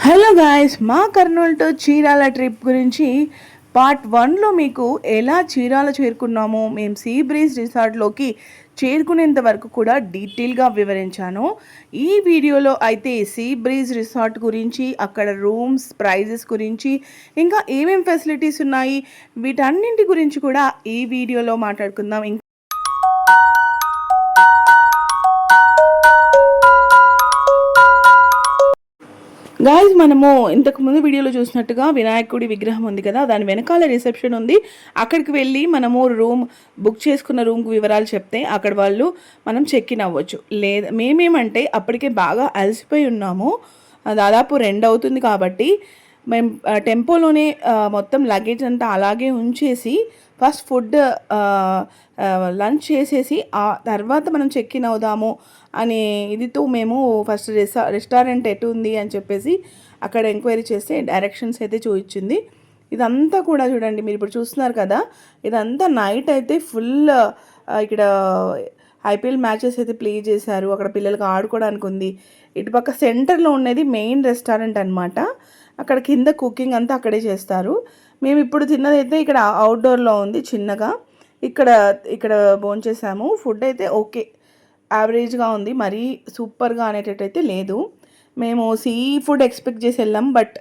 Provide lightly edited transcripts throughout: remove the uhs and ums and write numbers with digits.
Hello guys, మా Kurnool to Chirala trip గురించి part 1లో మీకు ఎలా చీరాల చేరుకున్నామో, మేము సీ బ్రీజ్ రిసార్ట్లోకి చేరుకునేంత వరకు కూడా డీటెయిల్గా వివరించాను. ఈ వీడియోలో అయితే సీ బ్రీజ్ రిసార్ట్ గురించి, అక్కడ రూమ్స్ ప్రైజెస్ గురించి, ఇంకా ఏమేమి ఫెసిలిటీస్ ఉన్నాయి వీటన్నింటి గురించి కూడా ఈ వీడియోలో మాట్లాడుకుందాం. గాయస్, మనము ఇంతకుముందు వీడియోలో చూసినట్టుగా వినాయకుడి విగ్రహం ఉంది కదా, దాని వెనకాల రిసెప్షన్ ఉంది. అక్కడికి వెళ్ళి మనము రూమ్ బుక్ చేసుకున్న రూమ్కి వివరాలు చెప్తే అక్కడ వాళ్ళు మనం చెక్ ఇన్ అవ్వచ్చు. లేదా మేమేమంటే అప్పటికే బాగా అలసిపోయి ఉన్నాము, దాదాపు 2 అవుతుంది కాబట్టి మేము టెంపోలోనే మొత్తం లగేజ్ అంతా అలాగే ఉంచేసి ఫస్ట్ ఫుడ్ లంచ్ చేసేసి ఆ తర్వాత మనం చెక్ ఇన్ అవుదాము అనే ఇదితో మేము ఫస్ట్ రెస్టారెంట్ ఎటు ఉంది అని చెప్పేసి అక్కడ ఎంక్వైరీ చేస్తే డైరెక్షన్స్ అయితే చూపించింది. ఇదంతా కూడా చూడండి, మీరు ఇప్పుడు చూస్తున్నారు కదా, ఇదంతా నైట్ అయితే ఫుల్ ఇక్కడ ఐపీఎల్ మ్యాచెస్ అయితే ప్లే చేశారు. అక్కడ పిల్లలకి ఆడుకోవడానికి ఉంది. ఇటుపక్క సెంటర్లో ఉన్నది మెయిన్ రెస్టారెంట్ అనమాట. అక్కడ కింద కుకింగ్ అంతా అక్కడే చేస్తారు. మేము ఇప్పుడు తిన్నదైతే ఇక్కడ అవుట్డోర్లో ఉంది చిన్నగా. ఇక్కడ భోంచేసాము. ఫుడ్ అయితే ఓకే, యావరేజ్గా ఉంది, మరీ సూపర్గా అనేటట్టయితే లేదు. మేము సీ ఫుడ్ ఎక్స్పెక్ట్ చేసి వెళ్ళాం, బట్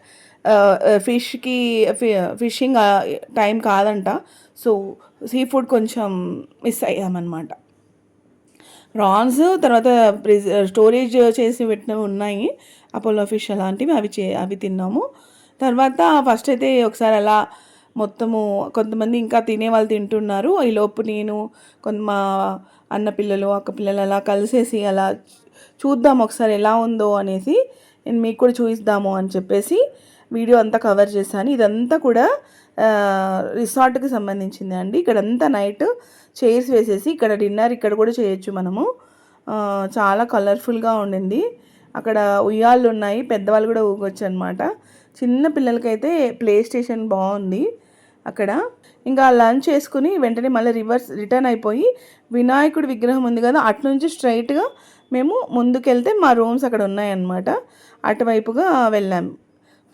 ఫిషింగ్ టైం కాదంట. సో సీ ఫుడ్ కొంచెం మిస్ అయ్యామన్నమాట. ప్రాన్స్ తర్వాత స్టోరేజ్ చేసి పెట్టినవి ఉన్నాయి, అపోలో ఫిష్ అలాంటివి, అవి తిన్నాము. తర్వాత ఫస్ట్ అయితే ఒకసారి అలా మొత్తము కొంతమంది ఇంకా తినే వాళ్ళు తింటున్నారు. ఈలోపు నేను మా అన్న పిల్లలు అక్క పిల్లలు అలా కలిసేసి అలా చూద్దాం ఒకసారి ఎలా ఉందో అనేసి, నేను మీకు కూడా చూపిద్దాము అని చెప్పేసి వీడియో అంతా కవర్ చేశాను. ఇదంతా కూడా రిసార్ట్కి సంబంధించింది అండి. ఇక్కడంతా నైట్ చైర్స్ వేసేసి ఇక్కడ డిన్నర్ ఇక్కడ కూడా చేయొచ్చు మనము. చాలా కలర్ఫుల్గా ఉండింది. అక్కడ ఉయ్యాళ్ళు ఉన్నాయి, పెద్దవాళ్ళు కూడా ఊగొచ్చు అనమాట. చిన్న పిల్లలకైతే ప్లే స్టేషన్ బాగుంది అక్కడ. ఇంకా లంచ్ చేసుకుని వెంటనే మళ్ళీ రిటర్న్ అయిపోయి వినాయకుడి విగ్రహం ఉంది కదా, అటు నుంచి స్ట్రైట్గా మేము ముందుకెళ్తే మా రూమ్స్ అక్కడ ఉన్నాయన్నమాట. అటువైపుగా వెళ్ళాము.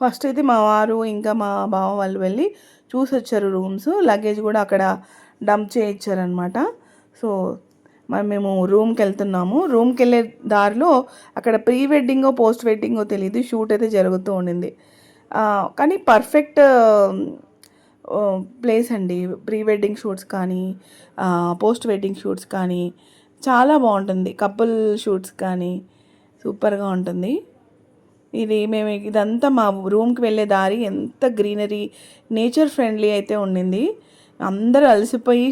ఫస్ట్ అయితే మా వారు ఇంకా మా బావ వాళ్ళు వెళ్ళి చూసి వచ్చారు రూమ్స్. లగేజ్ కూడా అక్కడ డంప్ చేయించారనమాట. సో మరి మేము రూమ్కి వెళ్తున్నాము. రూమ్కి వెళ్ళే దారిలో అక్కడ ప్రీ వెడ్డింగో పోస్ట్ వెడ్డింగో తెలియదు, షూట్ అయితే జరుగుతూ ఉండింది. కానీ పర్ఫెక్ట్ ప్లేస్ అండి. ప్రీ వెడ్డింగ్ షూట్స్ కానీ పోస్ట్ వెడ్డింగ్ షూట్స్ కానీ చాలా బాగుంటుంది. కపుల్ షూట్స్ కానీ సూపర్గా ఉంటుంది. ఇదంతా మా రూమ్కి వెళ్ళే దారి ఎంత గ్రీనరీ, నేచర్ ఫ్రెండ్లీ అయితే ఉండింది. అందరూ అలసిపోయి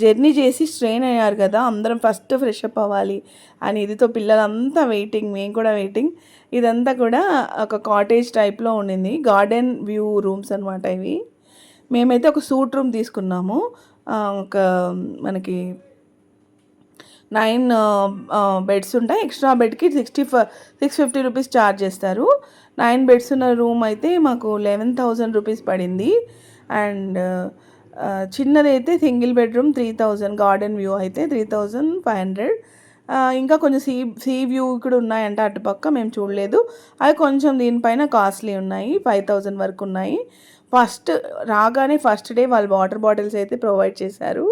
జర్నీ చేసి స్ట్రెయిన్ అయ్యారు కదా, అందరం ఫస్ట్ ఫ్రెష్ అప్ అవ్వాలి అని ఇదితో పిల్లలంతా వెయిటింగ్, మేము కూడా వెయిటింగ్. ఇదంతా కూడా ఒక కాటేజ్ టైప్లో ఉండింది. గార్డెన్ వ్యూ రూమ్స్ అనమాట ఇవి. మేమైతే ఒక సూట్ రూమ్ తీసుకున్నాము. ఒక మనకి 9 బెడ్స్ ఉంటాయి. ఎక్స్ట్రా బెడ్కి 650 రూపీస్ ఛార్జ్ చేస్తారు. 9 బెడ్స్ ఉన్న రూమ్ అయితే మాకు 11,000 రూపీస్ పడింది. అండ్ చిన్నదైతే సింగిల్ బెడ్రూమ్ 3,000, గార్డెన్ వ్యూ అయితే 3,500. ఇంకా కొంచెం సీ వ్యూ కూడా ఉన్నాయంట అటుపక్క, మేము చూడలేదు. అవి కొంచెం దీనిపైన కాస్ట్లీ ఉన్నాయి, 5,000 వరకు ఉన్నాయి. రాగానే ఫస్ట్ డే వాళ్ళు వాటర్ బాటిల్స్ అయితే ప్రొవైడ్ చేశారు.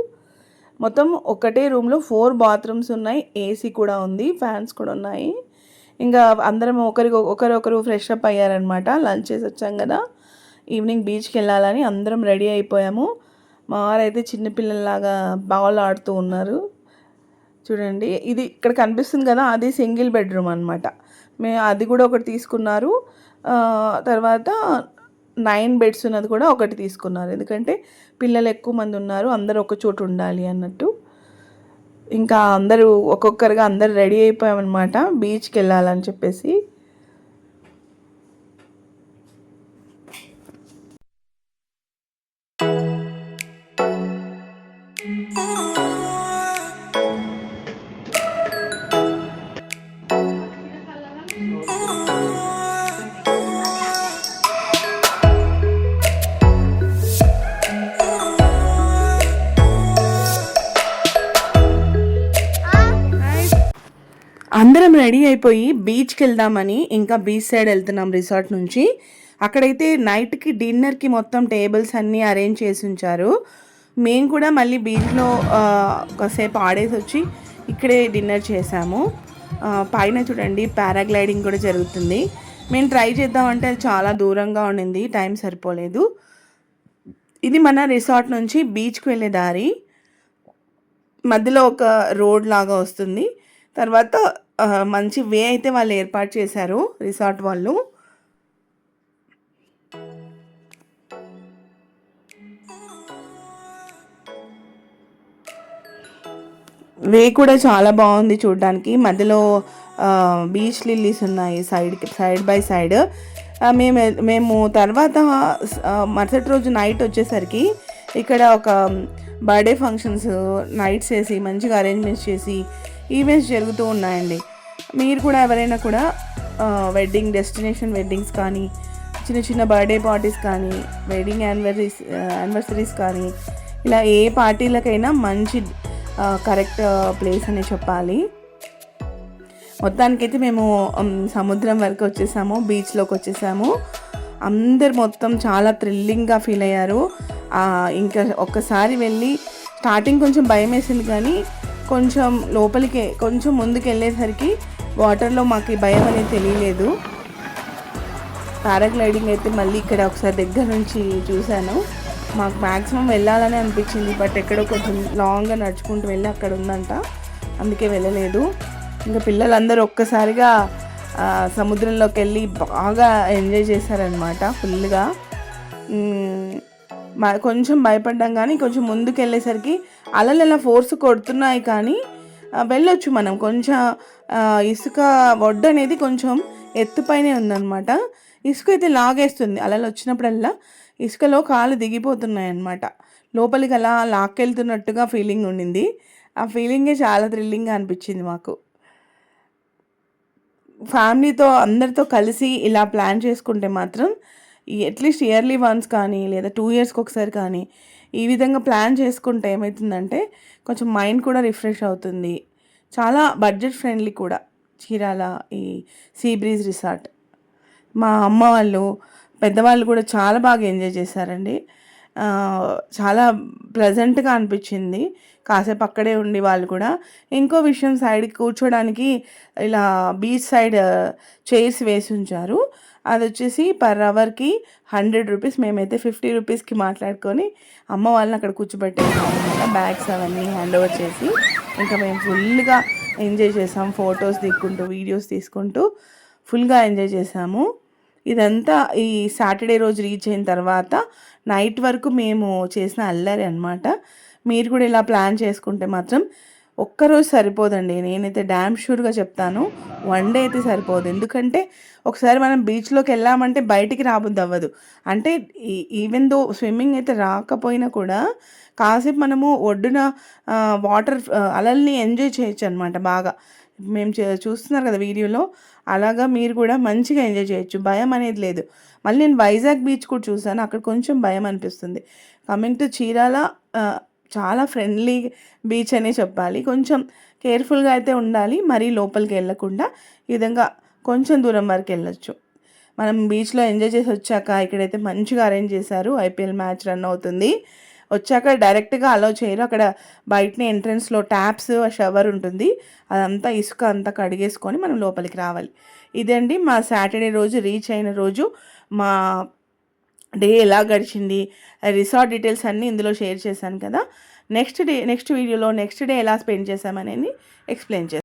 మొత్తం ఒకటే రూమ్లో 4 బాత్రూమ్స్ ఉన్నాయి, ఏసీ కూడా ఉంది, ఫ్యాన్స్ కూడా ఉన్నాయి. ఇంకా అందరం ఒకరొకరు ఫ్రెష్ అప్ అయ్యారనమాట. లంచ్ చేసి వచ్చాం కదా, ఈవినింగ్ బీచ్కి వెళ్ళాలని అందరం రెడీ అయిపోయాము. మా వారైతే చిన్నపిల్లల్లాగా బాల్ ఆడుతూ ఉన్నారు. చూడండి, ఇది ఇక్కడ కనిపిస్తుంది కదా, అది సింగిల్ బెడ్రూమ్ అనమాట. అది కూడా ఒకటి తీసుకున్నారు. తర్వాత 9 బెడ్స్ ఉన్నది కూడా ఒకటి తీసుకున్నారు, ఎందుకంటే పిల్లలు ఎక్కువ మంది ఉన్నారు, అందరూ ఒక చోటు ఉండాలి అన్నట్టు. ఇంకా అందరూ ఒక్కొక్కరుగా అందరు రెడీ అయిపోయామన్నమాట బీచ్కి వెళ్ళాలని చెప్పేసి. అందరం రెడీ అయిపోయి బీచ్కి వెళ్దామని ఇంకా బీచ్ సైడ్ వెళ్తున్నాం రిసార్ట్ నుంచి. అక్కడైతే నైట్కి డిన్నర్కి మొత్తం టేబుల్స్ అన్నీ అరేంజ్ చేసి ఉంచారు. మేము కూడా మళ్ళీ బీచ్లో కాసేపు ఆడేసి వచ్చి ఇక్కడే డిన్నర్ చేసాము. పైన చూడండి పారాగ్లైడింగ్ కూడా జరుగుతుంది. మేము ట్రై చేద్దామంటే అది చాలా దూరంగా ఉండింది, టైం సరిపోలేదు. ఇది మన రిసార్ట్ నుంచి బీచ్కి వెళ్ళే దారి. మధ్యలో ఒక రోడ్ లాగా వస్తుంది. తర్వాత మంచి వే అయితే వాళ్ళు ఏర్పాటు చేశారు రిసార్ట్ వాళ్ళు. వే కూడా చాలా బాగుంది చూడడానికి. మధ్యలో బీచ్ లిల్లీస్ ఉన్నాయి సైడ్ బై సైడ్. మేము తర్వాత మరుసటి రోజు నైట్ వచ్చేసరికి ఇక్కడ ఒక బర్త్డే ఫంక్షన్స్ నైట్స్ వేసి మంచిగా అరేంజ్మెంట్స్ చేసి ఈవెంట్స్ జరుగుతూ ఉన్నాయండి. మీరు కూడా ఎవరైనా కూడా డెస్టినేషన్ వెడ్డింగ్స్ కానీ, చిన్న చిన్న బర్త్డే పార్టీస్ కానీ, వెడ్డింగ్ యానివర్సరీస్ కానీ, ఇలా ఏ పార్టీలకైనా మంచి కరెక్ట్ ప్లేస్ అని చెప్పాలి. మొత్తానికైతే మేము సముద్రం వరకు వచ్చేసాము, బీచ్లోకి వచ్చేసాము. అందరు మొత్తం చాలా థ్రిల్లింగ్గా ఫీల్ అయ్యారు. ఇంకా ఒక్కసారి వెళ్ళి స్టార్టింగ్ కొంచెం భయం వేసింది, కానీ కొంచెం లోపలికి కొంచెం ముందుకు వెళ్ళేసరికి వాటర్లో మాకు ఈ భయం అనేది తెలియలేదు. పారాగ్లైడింగ్ అయితే మళ్ళీ ఇక్కడ ఒకసారి దగ్గర నుంచి చూశాను. మాకు మ్యాక్సిమం వెళ్ళాలని అనిపించింది, బట్ ఎక్కడో కొంచెం లాంగ్గా నడుచుకుంటూ వెళ్ళి అక్కడ ఉందంట, అందుకే వెళ్ళలేదు. ఇంకా పిల్లలందరూ ఒక్కసారిగా సముద్రంలోకి వెళ్ళి బాగా ఎంజాయ్ చేశారనమాట ఫుల్గా. కొంచెం భయపడ్డాం, కానీ కొంచెం ముందుకు వెళ్ళేసరికి అలలు ఎలా ఫోర్స్ కొడుతున్నాయి, కానీ వెళ్ళొచ్చు మనం. కొంచెం ఇసుక ఒడ్డు అనేది కొంచెం ఎత్తుపైనే ఉందన్నమాట. ఇసుక అయితే లాగేస్తుంది, అలలు వచ్చినప్పుడల్లా ఇసుకలో కాళ్ళు దిగిపోతున్నాయి అన్నమాట. లోపలికి అలా లాక్కెళ్తున్నట్టుగా ఫీలింగ్ ఉండింది. ఆ ఫీలింగే చాలా థ్రిల్లింగ్గా అనిపించింది మాకు. ఫ్యామిలీతో అందరితో కలిసి ఇలా ప్లాన్ చేసుకుంటే మాత్రం అట్లీస్ట్ ఇయర్లీ వన్స్ కానీ, లేదా 2 ఇయర్స్కి ఒకసారి కానీ ఈ విధంగా ప్లాన్ చేసుకుంటే ఏమవుతుందంటే కొంచెం మైండ్ కూడా రిఫ్రెష్ అవుతుంది. చాలా బడ్జెట్ ఫ్రెండ్లీ కూడా చీరాల ఈ సీ బ్రీజ్ రిసార్ట్. మా అమ్మ వాళ్ళు, పెద్దవాళ్ళు కూడా చాలా బాగా ఎంజాయ్ చేశారండి. చాలా ప్లెజెంట్గా అనిపించింది కాసేపు అక్కడే ఉండి వాళ్ళు కూడా. ఇంకో విషయం, సైడ్కి కూర్చోడానికి ఇలా బీచ్ సైడ్ చైర్స్ వేసి ఉంచారు. అది వచ్చేసి పర్ అవర్కి 100 రూపీస్. మేమైతే 50 రూపీస్కి మాట్లాడుకొని అమ్మ వాళ్ళని అక్కడ కూర్చోబెట్టేసాము. బ్యాగ్స్ అవన్నీ హ్యాండ్ ఓవర్ చేసి ఇంకా మేము ఫుల్గా ఎంజాయ్ చేసాము. ఫొటోస్ దిక్కుంటూ, వీడియోస్ తీసుకుంటూ ఫుల్గా ఎంజాయ్ చేసాము. ఇదంతా ఈ సాటర్డే రోజు రీచ్ అయిన తర్వాత నైట్ వరకు మేము చేసిన అల్లరి అనమాట. మీరు కూడా ఇలా ప్లాన్ చేసుకుంటే మాత్రం ఒక్కరోజు సరిపోదండి. నేనైతే డ్యామ్ షూర్గా చెప్తాను, 1 డే అయితే సరిపోదు. ఎందుకంటే ఒకసారి మనం బీచ్లోకి వెళ్ళామంటే బయటికి రాబుద్ది అవ్వదు. అంటే ఈవెన్ దో స్విమ్మింగ్ అయితే రాకపోయినా కూడా కాసేపు మనము ఒడ్డున వాటర్ అలల్ని ఎంజాయ్ చేయొచ్చు అనమాట బాగా. మేము చూస్తున్నారు కదా వీడియోలో, అలాగా మీరు కూడా మంచిగా ఎంజాయ్ చేయొచ్చు, భయం అనేది లేదు. మళ్ళీ నేను వైజాగ్ బీచ్ కూడా చూసాను, అక్కడ కొంచెం భయం అనిపిస్తుంది. కమింగ్ టు చీరాల చాలా ఫ్రెండ్లీ బీచ్ అనే చెప్పాలి. కొంచెం కేర్ఫుల్గా అయితే ఉండాలి, మరీ లోపలికి వెళ్ళకుండా ఈ విధంగా కొంచెం దూరం వరకు వెళ్ళొచ్చు. మనం బీచ్లో ఎంజాయ్ చేసి వచ్చాక ఇక్కడైతే మంచిగా అరేంజ్ చేశారు. ఐపీఎల్ మ్యాచ్ రన్ అవుతుంది. వచ్చాక డైరెక్ట్గా అలో చేయరు, అక్కడ బయటనే ఎంట్రన్స్లో ట్యాప్స్, షవర్ ఉంటుంది. అదంతా ఇసుక అంతా కడిగేసుకొని మనం లోపలికి రావాలి. ఇదండి మా సాటర్డే రోజు రీచ్ అయిన రోజు మా డే ఎలా గడిచింది. రిసార్ట్ డీటెయిల్స్ అన్నీ ఇందులో షేర్ చేశాను కదా. నెక్స్ట్ వీడియోలో నెక్స్ట్ డే ఎలా స్పెండ్ చేశామనేది ఎక్స్ప్లెయిన్ చేస్తాను.